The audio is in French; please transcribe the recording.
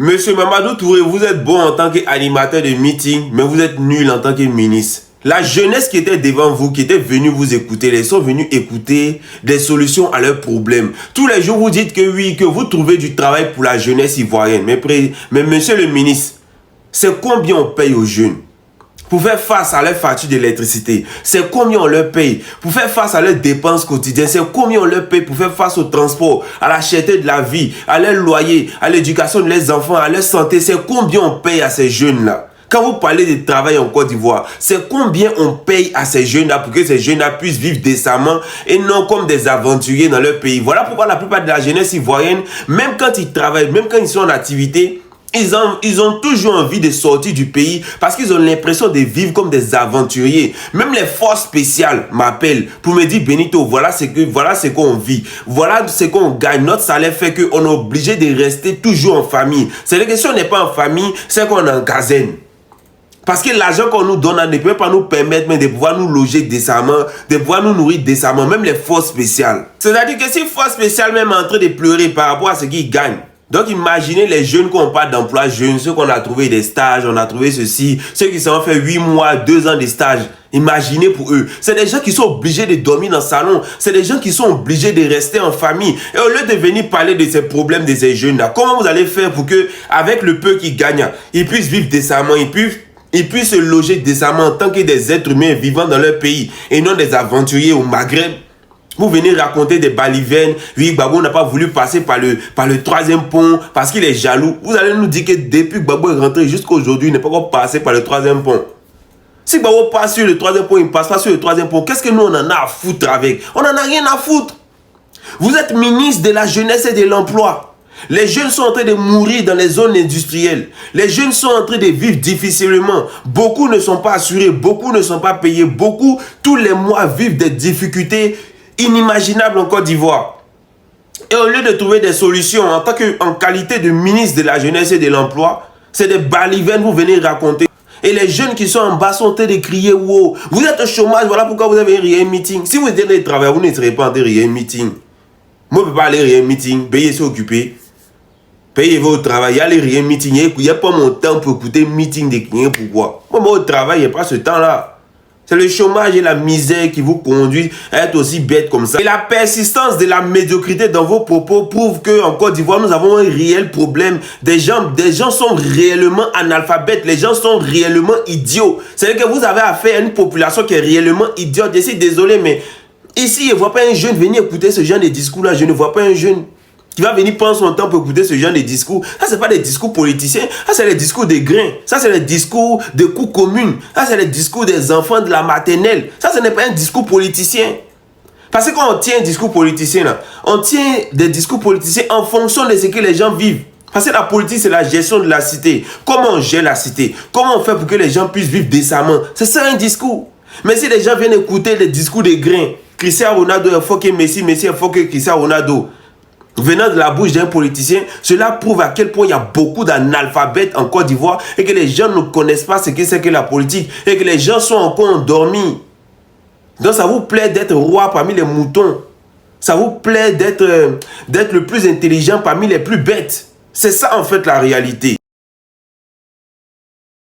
Monsieur Mamadou Touré, vous êtes bon en tant qu'animateur de meeting, mais vous êtes nul en tant que ministre. La jeunesse qui était devant vous, qui était venue vous écouter, ils sont venus écouter des solutions à leurs problèmes. Tous les jours, vous dites que oui, que vous trouvez du travail pour la jeunesse ivoirienne. Mais monsieur le ministre, c'est combien on paye aux jeunes pour faire face à leurs factures d'électricité? C'est combien on leur paye pour faire face à leurs dépenses quotidiennes? C'est combien on leur paye pour faire face au transport, à la cherté de la vie, à leur loyer, à l'éducation de leurs enfants, à leur santé? C'est combien on paye à ces jeunes-là? Quand vous parlez de travail en Côte d'Ivoire, c'est combien on paye à ces jeunes-là pour que ces jeunes-là puissent vivre décemment et non comme des aventuriers dans leur pays? Voilà pourquoi la plupart de la jeunesse ivoirienne, même quand ils travaillent, même quand ils sont en activité, ils ont toujours envie de sortir du pays parce qu'ils ont l'impression de vivre comme des aventuriers. Même les forces spéciales m'appellent pour me dire: Benito, voilà ce qu'on vit, voilà ce qu'on gagne. Notre salaire fait qu'on est obligé de rester toujours en famille. C'est-à-dire que si on n'est pas en famille, c'est qu'on est en caserne. Parce que l'argent qu'on nous donne ne peut pas nous permettre de pouvoir nous loger décemment, de pouvoir nous nourrir décemment, même les forces spéciales. C'est-à-dire que si forces spéciales même en train de pleurer par rapport à ce qu'ils gagnent. Donc imaginez les jeunes qu'on parle d'emploi jeunes, ceux qu'on a trouvé des stages, on a trouvé ceci, ceux qui s'en fait 8 mois, 2 ans de stage. Imaginez pour eux. C'est des gens qui sont obligés de dormir dans le salon. C'est des gens qui sont obligés de rester en famille. Et au lieu de venir parler de ces problèmes de ces jeunes-là, comment vous allez faire pour que, avec le peu qu'ils gagnent, ils puissent vivre décemment, ils puissent se loger décemment en tant que des êtres humains vivant dans leur pays et non des aventuriers au Maghreb? Vous venez raconter des balivernes. Oui, Gbagbo n'a pas voulu passer par le troisième pont parce qu'il est jaloux. Vous allez nous dire que depuis que Gbagbo est rentré jusqu'à aujourd'hui, il n'est pas encore passé par le troisième pont. Si Gbagbo passe sur le troisième pont, il ne passe pas sur le troisième pont, qu'est-ce que nous on en a à foutre avec? On n'en a rien à foutre. Vous êtes ministre de la jeunesse et de l'emploi. Les jeunes sont en train de mourir dans les zones industrielles. Les jeunes sont en train de vivre difficilement. Beaucoup ne sont pas assurés, beaucoup ne sont pas payés. Beaucoup, tous les mois, vivent des difficultés inimaginables en Côte d'Ivoire. Et au lieu de trouver des solutions en qualité de ministre de la jeunesse et de l'emploi, c'est des balivernes vous venez raconter. Et les jeunes qui sont en bas sont en train de crier: wow, vous êtes au chômage, voilà pourquoi vous avez un meeting. Si vous êtes en train de travailler, vous ne serez pas en train de un meeting. Moi, je ne peux pas aller à un meeting, payer, c'est occupé. Payez votre travail, allez rien meeting. Il n'y a pas mon temps pour écouter meeting de clients. Pourquoi? Moi, au travail, il n'y a pas ce temps-là. C'est le chômage et la misère qui vous conduisent à être aussi bête comme ça. Et la persistance de la médiocrité dans vos propos prouve qu'en Côte d'Ivoire, nous avons un réel problème. Des gens sont réellement analphabètes. Les gens sont réellement idiots. C'est-à-dire que vous avez affaire à une population qui est réellement idiote. Je suis désolé, mais ici, je ne vois pas un jeune venir écouter ce genre de discours-là. Je ne vois pas un jeune qui va venir prendre son temps pour écouter ce genre de discours. Ça, ce n'est pas des discours politiciens. Ça, c'est les discours des grains. Ça, c'est les discours de coups communes. Ça, c'est les discours des enfants de la maternelle. Ça, ce n'est pas un discours politicien. Parce que quand on tient un discours politicien, là, on tient des discours politiciens en fonction de ce que les gens vivent. Parce que la politique, c'est la gestion de la cité. Comment on gère la cité? Comment on fait pour que les gens puissent vivre décemment? C'est ça un discours. Mais si les gens viennent écouter les discours des grains, Cristiano Ronaldo est fort que Messi, Messi est fort que Cristiano Ronaldo, venant de la bouche d'un politicien, cela prouve à quel point il y a beaucoup d'analphabètes en Côte d'Ivoire et que les gens ne connaissent pas ce que c'est que la politique et que les gens sont encore endormis. Donc ça vous plaît d'être roi parmi les moutons. Ça vous plaît d'être le plus intelligent parmi les plus bêtes. C'est ça en fait la réalité.